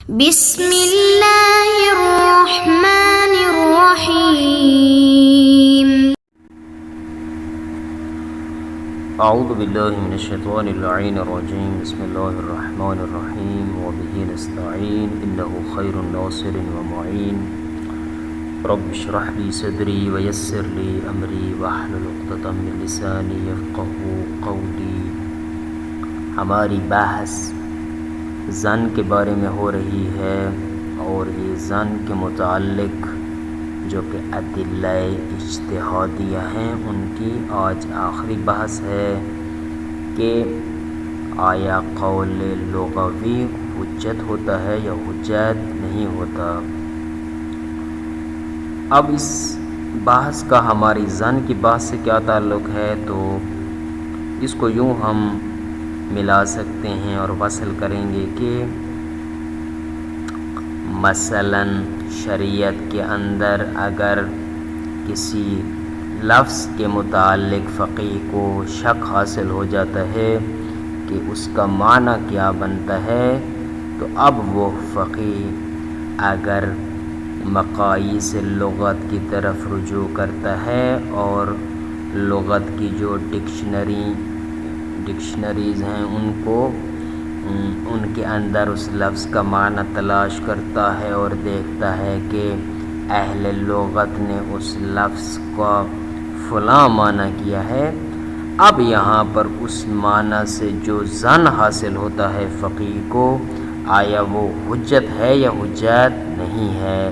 بسم اللہ الرحمن الرحیم اعوذ باللہ من الشیطان اللعین الرجیم بسم اللہ الرحمن الرحیم وبہ نستعین انہ خیر ناصر ومعین رب اشرح لی صدری ویسر لی امری واحلل عقدۃ من لسانی یفقہوا قولی۔ ہماری بحث ظن کے بارے میں ہو رہی ہے، اور یہ ظن کے متعلق جو کہ ادلہ اجتہادیہ ہیں ان کی آج آخری بحث ہے کہ آیا قول لغوی حجت ہوتا ہے یا حجت نہیں ہوتا۔ اب اس بحث کا ہماری ظن کی بحث سے کیا تعلق ہے، تو اس کو یوں ہم ملا سکتے ہیں اور وصل کریں گے کہ مثلاً شریعت کے اندر اگر کسی لفظ کے متعلق فقیہ کو شک حاصل ہو جاتا ہے کہ اس کا معنی کیا بنتا ہے، تو اب وہ فقیہ اگر مقاییس لغت کی طرف رجوع کرتا ہے اور لغت کی جو ڈکشنریز ہیں ان کے اندر اس لفظ کا معنی تلاش کرتا ہے اور دیکھتا ہے کہ اہل لغت نے اس لفظ کا فلاں معنی کیا ہے، اب یہاں پر اس معنی سے جو ظن حاصل ہوتا ہے فقیہ کو، آیا وہ حجت ہے یا حجت نہیں ہے۔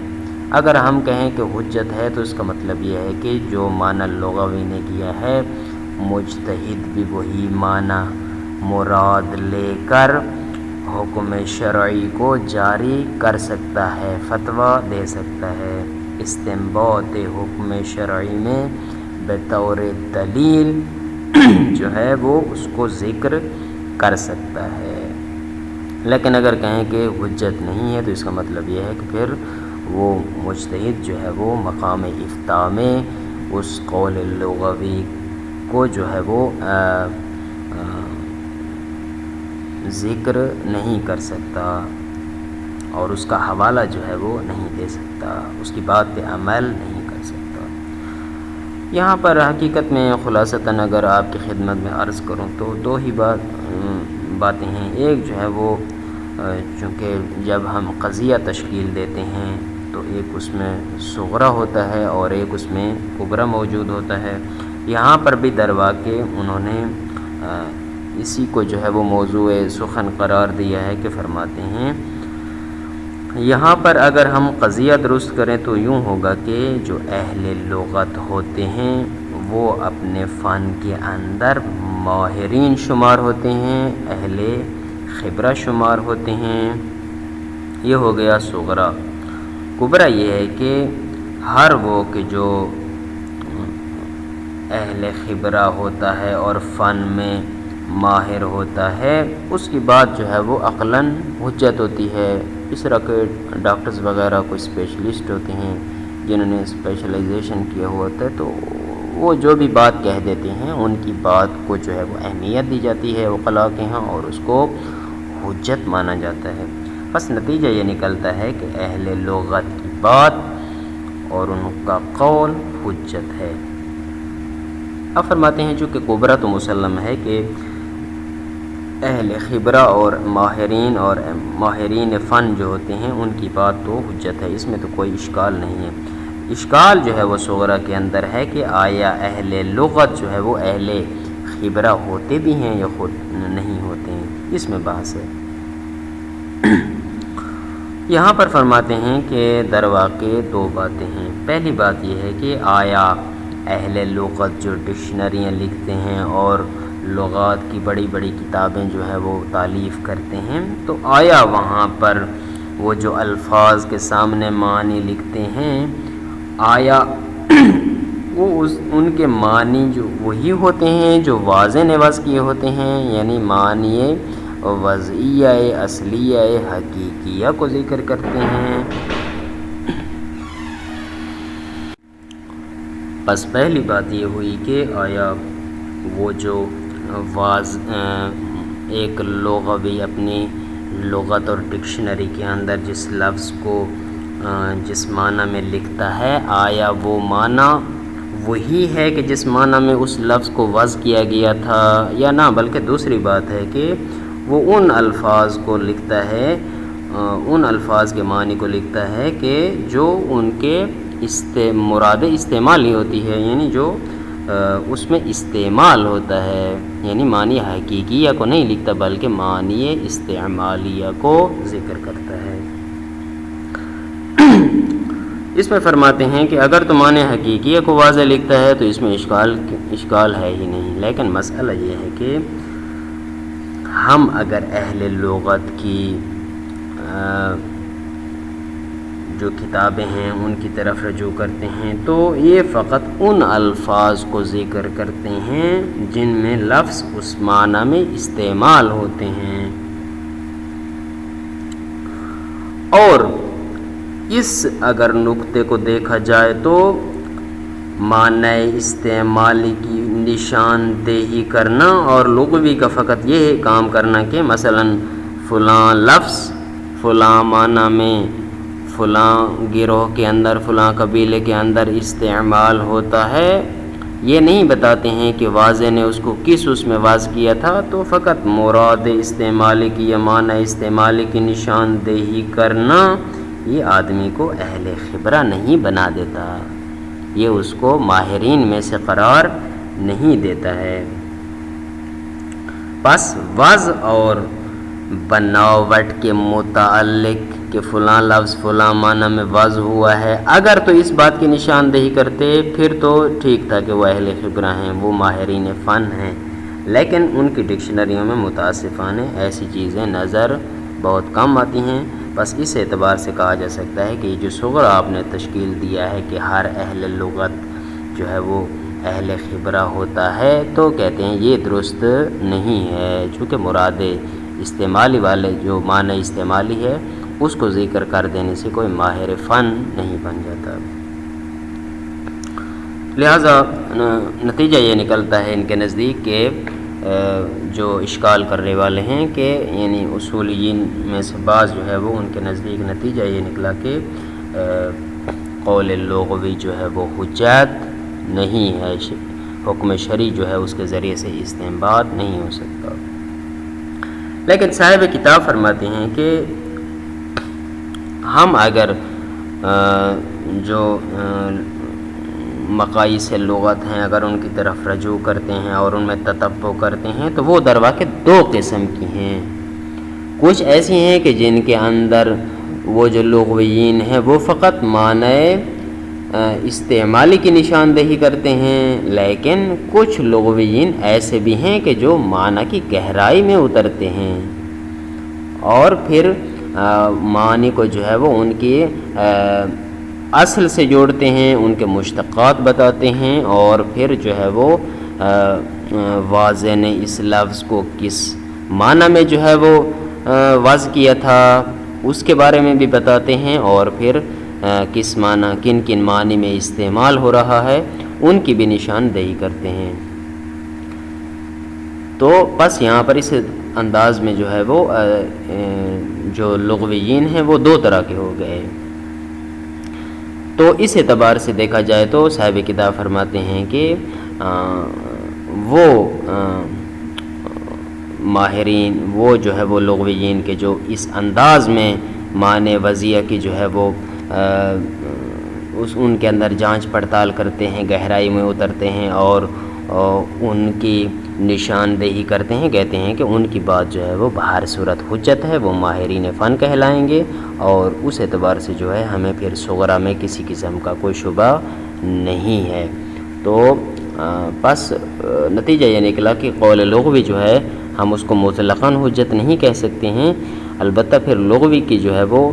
اگر ہم کہیں کہ حجت ہے تو اس کا مطلب یہ ہے کہ جو معنی لغوی نے کیا ہے مجتہد بھی وہی معنی مراد لے کر حکم شرعی کو جاری کر سکتا ہے، فتویٰ دے سکتا ہے، استنباط حکم شرعی میں بطور دلیل جو ہے وہ اس کو ذکر کر سکتا ہے۔ لیکن اگر کہیں کہ حجت نہیں ہے تو اس کا مطلب یہ ہے کہ پھر وہ مجتہد جو ہے وہ مقام افتاء میں اس قول لغوی کو جو ہے وہ ذکر نہیں کر سکتا اور اس کا حوالہ جو ہے وہ نہیں دے سکتا، اس کی بات پہ عمل نہیں کر سکتا۔ یہاں پر حقیقت میں خلاصتاً اگر آپ کی خدمت میں عرض کروں تو دو ہی باتیں ہیں۔ ایک جو ہے وہ چونکہ جب ہم قضیہ تشکیل دیتے ہیں تو ایک اس میں صغرا ہوتا ہے اور ایک اس میں کبرا موجود ہوتا ہے۔ یہاں پر بھی درواقع انہوں نے اسی کو جو ہے وہ موضوع سخن قرار دیا ہے کہ فرماتے ہیں یہاں پر اگر ہم قضیہ درست کریں تو یوں ہوگا کہ جو اہل لغت ہوتے ہیں وہ اپنے فن کے اندر ماہرین شمار ہوتے ہیں، اہل خبرہ شمار ہوتے ہیں۔ یہ ہو گیا صغرا۔ کبرا یہ ہے کہ ہر وہ کہ جو اہل خبرہ ہوتا ہے اور فن میں ماہر ہوتا ہے اس کی بات جو ہے وہ عقلاً حجت ہوتی ہے۔ اس طرح کے ڈاکٹرز وغیرہ کوئی اسپیشلسٹ ہوتے ہیں جنہوں نے اسپیشلائزیشن کیا ہوا ہوتا ہے، تو وہ جو بھی بات کہہ دیتے ہیں ان کی بات کو جو ہے وہ اہمیت دی جاتی ہے عقلاء کے ہاں اور اس کو حجت مانا جاتا ہے۔ بس نتیجہ یہ نکلتا ہے کہ اہل لغت کی بات اور ان کا قول حجت ہے۔ اب فرماتے ہیں چونکہ کبرا تو مسلم ہے کہ اہل خبرہ اور ماہرین فن جو ہوتے ہیں ان کی بات تو حجت ہے، اس میں تو کوئی اشکال نہیں ہے۔ اشکال جو ہے وہ صغرا کے اندر ہے کہ آیا اہل لغت جو ہے وہ اہل خبرہ ہوتے بھی ہیں یا خود نہیں ہوتے ہیں، اس میں بحث ہے۔ یہاں پر فرماتے ہیں کہ درواقع دو باتیں ہیں۔ پہلی بات یہ ہے کہ آیا اہل لغت جو ڈکشنریاں لکھتے ہیں اور لغات کی بڑی بڑی کتابیں جو ہے وہ تالیف کرتے ہیں، تو آیا وہاں پر وہ جو الفاظ کے سامنے معنی لکھتے ہیں آیا وہ ان کے معنی جو وہی ہوتے ہیں جو واضح نواز کیے ہوتے ہیں، یعنی معنی وضعیہ اصلیہ حقیقیہ کو ذکر کرتے ہیں۔ بس پہلی بات یہ ہوئی کہ آیا وہ جو ایک لغوی اپنی لغت اور ڈکشنری کے اندر جس لفظ کو جس معنی میں لکھتا ہے، آیا وہ معنی وہی ہے کہ جس معنی میں اس لفظ کو وضع کیا گیا تھا یا نہ، بلکہ دوسری بات ہے کہ وہ ان الفاظ کو لکھتا ہے، ان الفاظ کے معنی کو لکھتا ہے کہ جو ان کے مراد استعمال ہی ہوتی ہے، یعنی جو اس میں استعمال ہوتا ہے، یعنی معنی حقیقیہ کو نہیں لکھتا بلکہ معنی استعمالیہ کو ذکر کرتا ہے۔ اس میں فرماتے ہیں کہ اگر تو معنی حقیقیہ کو واضح لکھتا ہے تو اس میں اشکال ہے ہی نہیں، لیکن مسئلہ یہ ہے کہ ہم اگر اہل لغت کی جو کتابیں ہیں ان کی طرف رجوع کرتے ہیں تو یہ فقط ان الفاظ کو ذکر کرتے ہیں جن میں لفظ اس معنی میں استعمال ہوتے ہیں، اور اس اگر نقطے کو دیکھا جائے تو معنی استعمالی کی نشاندہی کرنا اور لغوی کا فقط یہ کام کرنا کہ مثلا فلاں لفظ فلاں معنی میں فلاں گروہ کے اندر فلاں قبیلے کے اندر استعمال ہوتا ہے، یہ نہیں بتاتے ہیں کہ واضح نے اس کو کس اس میں واضح کیا تھا، تو فقط مراد استعمالی کی یا معنی استعمالی کی نشاندہی کرنا یہ آدمی کو اہل خبرہ نہیں بنا دیتا، یہ اس کو ماہرین میں سے قرار نہیں دیتا ہے۔ پس وضع اور بناوٹ کے متعلق کہ فلاں لفظ فلاں معنی میں وضع ہوا ہے، اگر تو اس بات کی نشاندہی کرتے پھر تو ٹھیک تھا کہ وہ اہل خبرہ ہیں، وہ ماہرین فن ہیں، لیکن ان کی ڈکشنریوں میں متاسفانہ ایسی چیزیں نظر بہت کم آتی ہیں۔ بس اس اعتبار سے کہا جا سکتا ہے کہ جو صغرا آپ نے تشکیل دیا ہے کہ ہر اہل لغت جو ہے وہ اہل خبرہ ہوتا ہے، تو کہتے ہیں یہ درست نہیں ہے، چونکہ مراد استعمالی والے جو معنی استعمالی ہے اس کو ذکر کر دینے سے کوئی ماہر فن نہیں بن جاتا۔ لہذا نتیجہ یہ نکلتا ہے ان کے نزدیک کہ جو اشکال کرنے والے ہیں کہ یعنی اصولیین میں سے بعض جو ہے وہ ان کے نزدیک نتیجہ یہ نکلا کہ قول لغوی جو ہے وہ حجت نہیں ہے، حکم شرعی جو ہے اس کے ذریعے سے استنباط نہیں ہو سکتا۔ لیکن صاحب کتاب فرماتے ہیں کہ ہم اگر جو مقاییس لغت ہیں اگر ان کی طرف رجوع کرتے ہیں اور ان میں تتبع کرتے ہیں تو وہ در واقع دو قسم کی ہیں۔ کچھ ایسی ہیں کہ جن کے اندر وہ جو لغویین ہیں وہ فقط معنی استعمالی کی نشاندہی کرتے ہیں، لیکن کچھ لغویین ایسے بھی ہیں کہ جو معنی کی گہرائی میں اترتے ہیں اور پھر معنی کو جو ہے وہ ان کی اصل سے جوڑتے ہیں، ان کے مشتقات بتاتے ہیں، اور پھر جو ہے وہ واضح نے اس لفظ کو کس معنی میں جو ہے وہ وضع کیا تھا اس کے بارے میں بھی بتاتے ہیں، اور پھر کس معنی کن کن معنی میں استعمال ہو رہا ہے ان کی بھی نشاندہی کرتے ہیں۔ تو بس یہاں پر اس انداز میں جو ہے وہ جو لغویین ہیں وہ دو طرح کے ہو گئے۔ تو اس اعتبار سے دیکھا جائے تو صاحب کتاب فرماتے ہیں کہ وہ ماہرین وہ جو ہے وہ لغویین کے جو اس انداز میں معنی وضعیہ کی جو ہے وہ ان کے اندر جانچ پڑتال کرتے ہیں، گہرائی میں اترتے ہیں اور ان کی نشاندہی کرتے ہیں، کہتے ہیں کہ ان کی بات جو ہے وہ بہر صورت حجت ہے، وہ ماہرین فن کہلائیں گے، اور اس اعتبار سے جو ہے ہمیں پھر صغرا میں کسی قسم کا کوئی شبہ نہیں ہے۔ تو بس نتیجہ یہ نکلا کہ قول لغوی جو ہے ہم اس کو مطلقاً حجت نہیں کہہ سکتے ہیں، البتہ پھر لغوی کی جو ہے وہ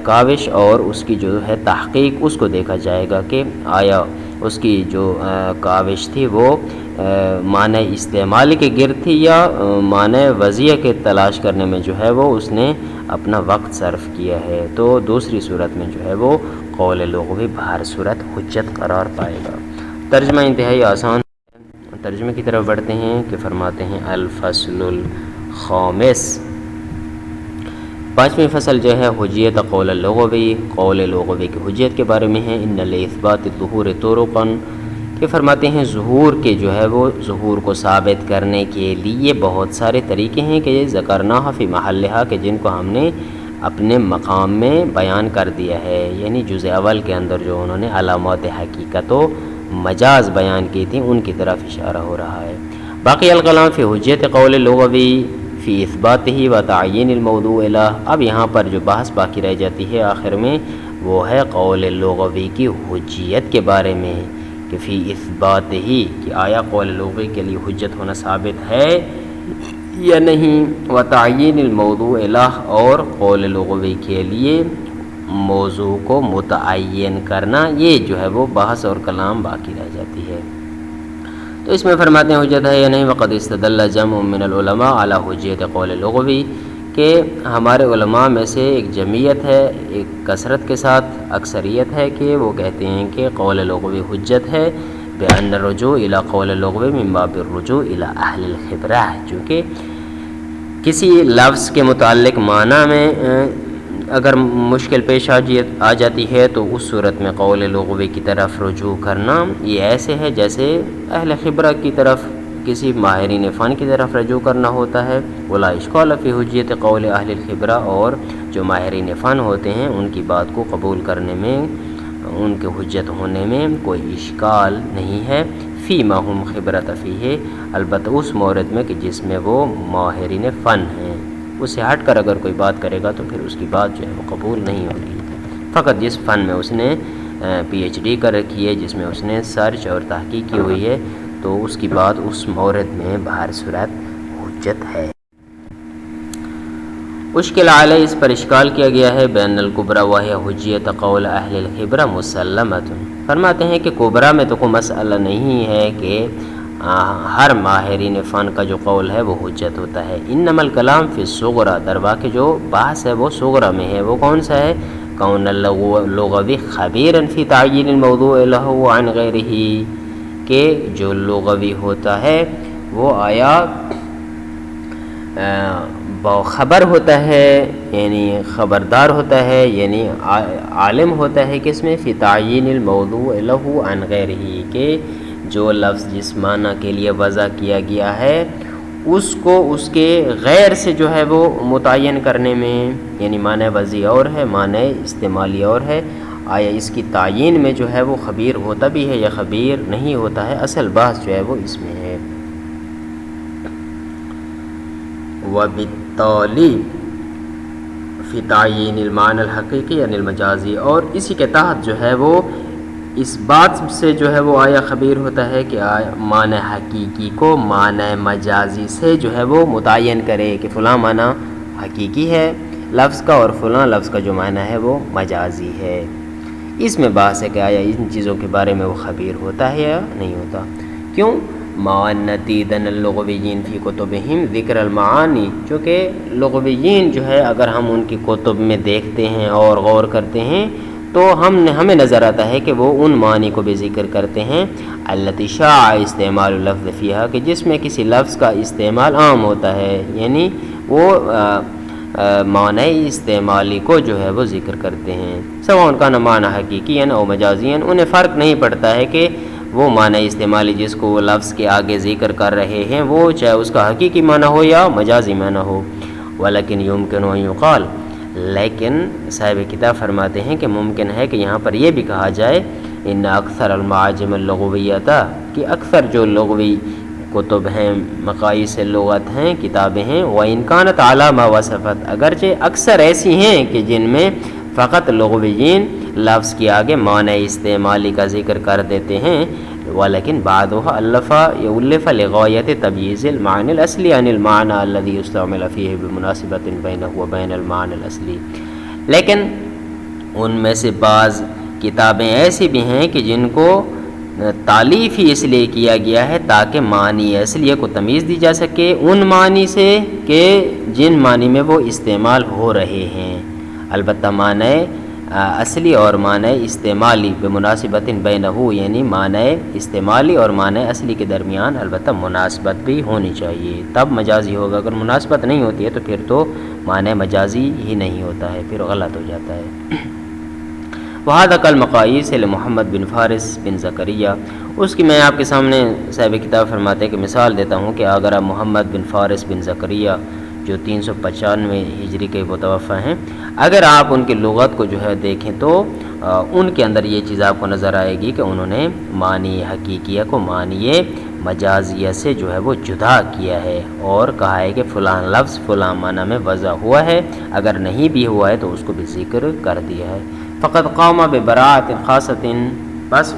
کاوش اور اس کی جو ہے تحقیق اس کو دیکھا جائے گا کہ آیا اس کی جو کاوش تھی وہ معنی استعمالی کے گرد تھی یا معنی وضعیہ کے تلاش کرنے میں جو ہے وہ اس نے اپنا وقت صرف کیا ہے، تو دوسری صورت میں جو ہے وہ قول لغوی بہر صورت حجت قرار پائے گا۔ ترجمہ انتہائی آسان، ترجمے کی طرف بڑھتے ہیں کہ فرماتے ہیں الفصل الخامس، 5ویں فصل جو ہے حجیت قول اللغوی، قول لغوی کی حجیت کے بارے میں ہے۔ ان لاثبات الظہور طرقا، کہ فرماتے ہیں ظہور کے جو ہے وہ ظہور کو ثابت کرنے کے لیے بہت سارے طریقے ہیں کہ یہ ذکرناہ فی محلہا، کہ جن کو ہم نے اپنے مقام میں بیان کر دیا ہے، یعنی جزء اول کے اندر جو انہوں نے علامات حقیقت و مجاز بیان کی تھیں ان کی طرف اشارہ ہو رہا ہے۔ باقی الکلام فی حجیت قول لغوی فی اثباتہ و تعین الموضوع لہ، اب یہاں پر جو بحث باقی رہ جاتی ہے آخر میں وہ ہے قول لغوی کی حجیت کے بارے میں، کہ فی اثباتہ، کہ آیا قول لغوی کے لیے حجت ہونا ثابت ہے یا نہیں، و تعین الموضوع لہ، اور قول لغوی کے لیے موضوع کو متعین کرنا، یہ جو ہے وہ بحث اور کلام باقی رہ جاتی ہے۔ تو اس میں فرماتے ہیں حجت ہے یا نہیں، وقد استدل جمع من العلماء علی حجیت قول لغوی، کہ ہمارے علماء میں سے ایک جمعیت ہے، ایک کثرت کے ساتھ اکثریت ہے کہ وہ کہتے ہیں کہ قول لغوی حجت ہے، بأن الرجوع الی قول لغوی من باب الرجوع الی اہل الخبرہ، چونکہ کسی لفظ کے متعلق معنی میں اگر مشکل پیش آ جاتی ہے تو اس صورت میں قول لغوی کی طرف رجوع کرنا یہ ایسے ہے جیسے اہل خبرہ کی طرف، کسی ماہرین فن کی طرف رجوع کرنا ہوتا ہے۔ ولا اشکال فی حجیت قول اہل الخبرہ، اور جو ماہرین فن ہوتے ہیں ان کی بات کو قبول کرنے میں، ان کے حجت ہونے میں کوئی اشکال نہیں ہے، فی ما ہم خبرۃ فیہ، البتہ اس مورد میں کہ جس میں وہ ماہرین فن ہیں، اس سے ہٹ کر اگر کوئی بات کرے گا تو پھر اس کی بات جو ہے وہ قبول نہیں ہوگی۔ فقط جس فن میں اس نے PhD کر رکھی ہے، جس میں اس نے سرچ اور تحقیق کی ہوئی ہے، تو اس کی بات اس مورد میں بہر صورت حجت ہے۔ اشکل علیہ، اس پر اشکال کیا گیا ہے، بین الکبریٰ وہی حجیت قول اہل الخبرہ مسلمۃ، فرماتے ہیں کہ کبریٰ میں تو کوئی مسئلہ نہیں ہے کہ ہر ماہرین فن کا جو قول ہے وہ حجت ہوتا ہے۔ انما الکلام فی الصغریٰ، در واقع جو بحث ہے وہ صغریٰ میں ہے، وہ کون سا ہے؟ کون اللغوی خبیرا فی تعیین الموضوع لہ عن غیرہ، کہ جو لغوی ہوتا ہے وہ آیا باخبر ہوتا ہے، یعنی خبردار ہوتا ہے، یعنی عالم ہوتا ہے کس میں؟ فی تعیین الموضوع لہ عن غیرہ، کہ جو لفظ جس معنی کے لیے وضع کیا گیا ہے اس کو اس کے غیر سے جو ہے وہ متعین کرنے میں، یعنی معنی وضعی اور ہے، معنی استعمالی اور ہے، آیا اس کی تعیین میں جو ہے وہ خبیر ہوتا بھی ہے یا خبیر نہیں ہوتا ہے، اصل بحث جو ہے وہ اس میں ہے۔ وبالتالی فی تعیین المعنی الحقیقی یعنی المجازی، اور اسی کے تحت جو ہے وہ اس بات سے جو ہے وہ آیا خبیر ہوتا ہے کہ معنی حقیقی کو معنی مجازی سے جو ہے وہ متعین کرے، کہ فلاں معنی حقیقی ہے لفظ کا اور فلاں لفظ کا جو معنی ہے وہ مجازی ہے۔ اس میں بحث ہے کہ آیا ان چیزوں کے بارے میں وہ خبیر ہوتا ہے یا نہیں ہوتا۔ کیوں؟ معندیدن اللغویین فی کتبہم ذکر المعانی، چونکہ لغویین جو ہے اگر ہم ان کی کتب میں دیکھتے ہیں اور غور کرتے ہیں تو ہمیں نظر آتا ہے کہ وہ ان معنی کو بھی ذکر کرتے ہیں، التی شاع استعمال اللفظ فیہا، کہ جس میں کسی لفظ کا استعمال عام ہوتا ہے، یعنی وہ معنی استعمالی کو جو ہے وہ ذکر کرتے ہیں، سواء ان کا معنی حقیقی او مجازی، انہیں فرق نہیں پڑتا ہے کہ وہ معنی استعمالی جس کو وہ لفظ کے آگے ذکر کر رہے ہیں وہ چاہے اس کا حقیقی معنی ہو یا مجازی معنی ہو۔ ولیکن یمکن ان یقال، لیکن صاحب کتاب فرماتے ہیں کہ ممکن ہے کہ یہاں پر یہ بھی کہا جائے ان اکثر المعاجم اللغویۃ، کہ اکثر جو لغوی کتب ہیں، مقایس لغت ہیں، کتابیں ہیں، وَإِنْ كَانَتْ عَلَى مَا وَصَفَتْ، اگرچہ اکثر ایسی ہیں کہ جن میں فقط لغویین لفظ کے آگے معنی استعمالی کا ذکر کر دیتے ہیں، ولیکن بعضها الف لغایت تمییز المعنی الاصلی عن المعنی الذي استعمل فيه بمناسبت بینہ وبین المعنی الاصلی، لیکن ان میں سے بعض کتابیں ایسی بھی ہیں کہ جن کو تالیف ہی اس لیے کیا گیا ہے تاکہ معنی اصلیہ کو تمیز دی جا سکے ان معنی سے کہ جن معنی میں وہ استعمال ہو رہے ہیں، البتہ معنی اصلی اور معنی استعمالی بمناسبت بینہو، یعنی معنی استعمالی اور معنی اصلی کے درمیان البتہ مناسبت بھی ہونی چاہیے، تب مجازی ہوگا۔ اگر مناسبت نہیں ہوتی ہے تو پھر تو معنی مجازی ہی نہیں ہوتا ہے، پھر غلط ہو جاتا ہے۔ وہذا کالمقاییس لمحمد بن فارس بن زکریہ، اس کی میں آپ کے سامنے صاحب کتاب فرماتے ہیں کہ مثال دیتا ہوں کہ اگر آپ محمد بن فارس بن زکریہ جو 395 ہجری کے متوفی ہیں، اگر آپ ان کی لغت کو جو ہے دیکھیں تو ان کے اندر یہ چیز آپ کو نظر آئے گی کہ انہوں نے معنی حقیقیہ کو معنی مجازیہ سے جو ہے وہ جدا کیا ہے، اور کہا ہے کہ فلاں لفظ فلاں معنی میں وضع ہوا ہے، اگر نہیں بھی ہوا ہے تو اس کو بھی ذکر کر دیا ہے۔ فقط قوم ببراءۃ خاصۃ، بس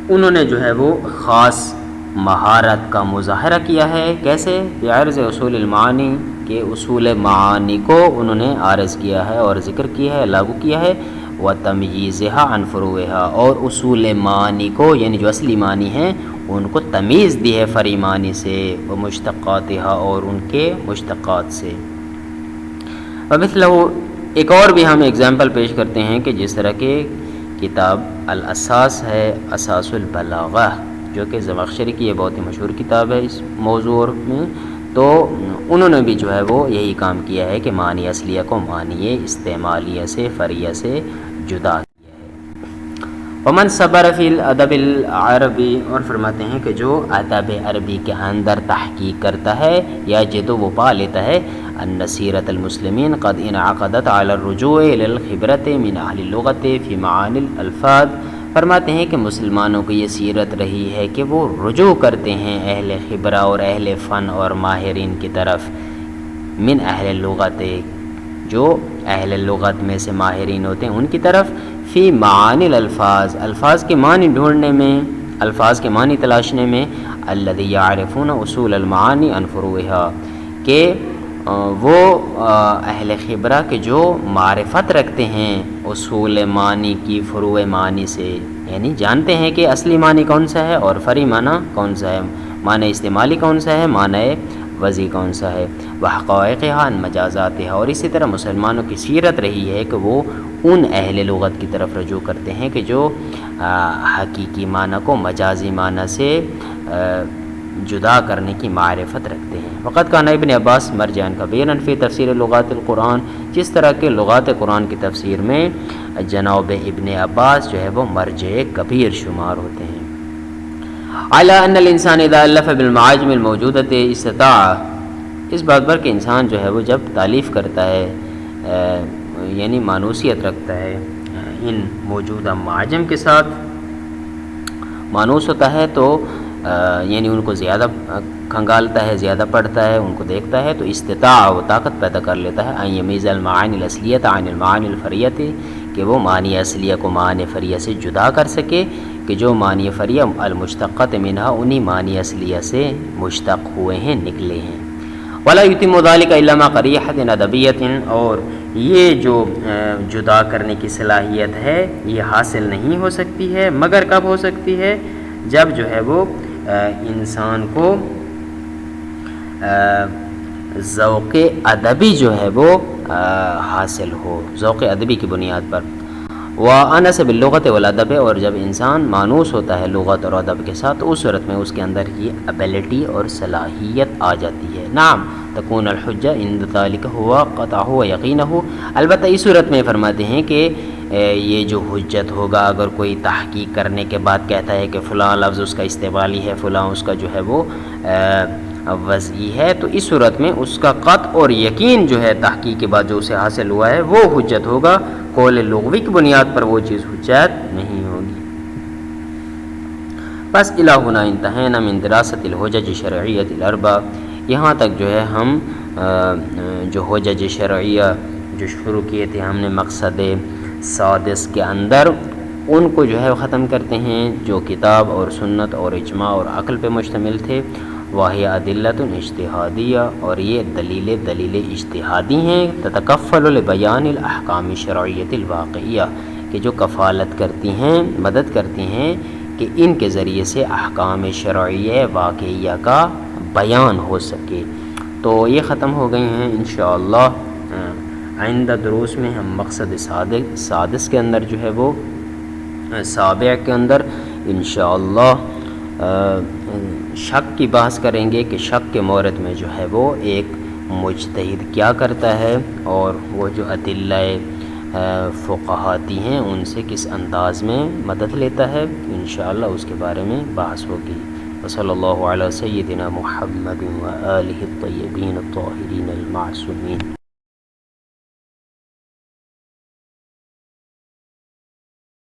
انہوں نے جو ہے وہ خاص مہارت کا مظاہرہ کیا ہے۔ کیسے؟ بعرض اصول المعانی، کے اصول معانی کو انہوں نے عارض کیا ہے اور ذکر کیا ہے، لاگو کیا ہے، وتمییزها عن فروعها، اور اصول معانی کو یعنی جو اصلی معنی ہیں ان کو تمیز دی ہے فرعی معنی سے، ومشتقاتها، اور ان کے مشتقات سے۔ ومثلہ، ایک اور بھی ہم ایگزامپل پیش کرتے ہیں کہ جس طرح کے کتاب الاساس ہے، اساس البلاغہ، جو کہ زمخشری کی یہ بہت ہی مشہور کتاب ہے اس موضوع میں، تو انہوں نے بھی جو ہے وہ یہی کام کیا ہے کہ معنی اصلیہ کو معنی استعمالیہ سے فرعیہ سے جدا کیا ہے۔ ومن صبر فی الادب العربی، اور فرماتے ہیں کہ جو ادب عربی کے اندر تحقیق کرتا ہے یا جدو وہ پا لیتا ہے ان سیرت المسلمین قد انعقدت علی الرجوع الی الخبرۃ من اہل اللغۃ فی معانی الالفاظ، فرماتے ہیں کہ مسلمانوں کی یہ سیرت رہی ہے کہ وہ رجوع کرتے ہیں اہل خبرہ اور اہل فن اور ماہرین کی طرف، من اہل اللغت، جو اہل لغت میں سے ماہرین ہوتے ہیں ان کی طرف، فی معانی الالفاظ، الفاظ کے معنی ڈھونڈنے میں، الفاظ کے معنی تلاشنے میں، الذی یعرفون اصول المعانی عن فروعها، کہ وہ اہل خبرہ کے جو معرفت رکھتے ہیں اصول معنی کی فروع معنی سے، یعنی جانتے ہیں کہ اصلی معنی کون سا ہے اور فرعی معنی کون سا ہے، معنی استعمالی کون سا ہے، معنی وضعی کون سا ہے، وحقائقها عن مجازاتها، اور اسی طرح مسلمانوں کی سیرت رہی ہے کہ وہ ان اہل لغت کی طرف رجوع کرتے ہیں کہ جو حقیقی معنی کو مجازی معنی سے جدا کرنے کی معرفت رکھتے ہیں۔ وقت کان ابن عباس مرجعا کبیرا فی تفسیر لغات القرآن، جس طرح کہ لغات قرآن کی تفسیر میں جناب ابن عباس جو ہے وہ مرجع کبیر شمار ہوتے ہیں۔ علی ان الانسان اذا الف بالمعاجم الموجودۃ استطاع، اس بات پر کہ انسان جو ہے وہ جب تالیف کرتا ہے یعنی مانوسیت رکھتا ہے ان موجودہ معاجم کے ساتھ، مانوس ہوتا ہے تو یعنی ان کو زیادہ کھنگالتا ہے، زیادہ پڑھتا ہے، ان کو دیکھتا ہے، تو استطاع، وہ طاقت پیدا کر لیتا ہے ان یمیز المعانی الاصلیۃ عن المعانی الفرعیۃ، کہ وہ معنی اصلیہ کو معنی فرعیہ سے جدا کر سکے، کہ جو معنی فرعیہ المشتقۃ منہا انہی معنی اصلیہ سے مشتق ہوئے ہیں، نکلے ہیں۔ ولا یتم ذلک الا مع قریحۃ ادبیۃ، اور یہ جو جدا کرنے کی صلاحیت ہے یہ حاصل نہیں ہو سکتی ہے، مگر کب ہو سکتی ہے؟ جب جو ہے وہ انسان کو ذوق ادبی جو ہے وہ حاصل ہو، ذوق ادبی کی بنیاد پر، وانس باللغت والادب، اور جب انسان مانوس ہوتا ہے لغت اور ادب کے ساتھ تو اس صورت میں اس کے اندر یہ ابیلٹی اور صلاحیت آ جاتی ہے۔ نعم تکون الحجہ عند ذلک ہوا قطعہ و یقینہ، البتہ اس صورت میں فرماتے ہیں کہ یہ جو حجت ہوگا اگر کوئی تحقیق کرنے کے بعد کہتا ہے کہ فلاں لفظ اس کا استعمالی ہے، فلاں اس کا جو ہے وہ وضعی ہے، تو اس صورت میں اس کا قطع اور یقین جو ہے تحقیق کے بعد جو اسے حاصل ہوا ہے وہ حجت ہوگا، قول لغوی کی بنیاد پر وہ چیز حجت نہیں ہوگی۔ بس الہ ہنا انتہینا من دراست الحجج شرعیۃ الاربع، یہاں تک جو ہے ہم جو حجج شرعیہ جو شروع کیے تھے ہم نے مقصد سادس کے اندر، ان کو جو ہے ختم کرتے ہیں جو کتاب اور سنت اور اجماع اور عقل پہ مشتمل تھے۔ واہی ادلۃ اجتہادیہ، اور یہ دلیل اجتہادی ہیں، تتکفل لبیان الاحکام الشرعیۃ الواقعیہ، کہ جو کفالت کرتی ہیں، مدد کرتی ہیں کہ ان کے ذریعے سے احکام شرعیہ واقعیہ کا بیان ہو سکے۔ تو یہ ختم ہو گئی ہیں انشاءاللہ۔ آئندہ دروس میں ہم مقصد سادس کے اندر جو ہے وہ سابع کے اندر انشاءاللہ شک کی بحث کریں گے کہ شک کے مورد میں جو ہے وہ ایک مجتہد کیا کرتا ہے اور وہ جو ادلہ فقہاتی ہیں ان سے کس انداز میں مدد لیتا ہے، انشاءاللہ اس کے بارے میں بحث ہوگی۔ وصلی اللہ علی سیدنا محمد و آلہ الطیبین الطاہرین المعصومین۔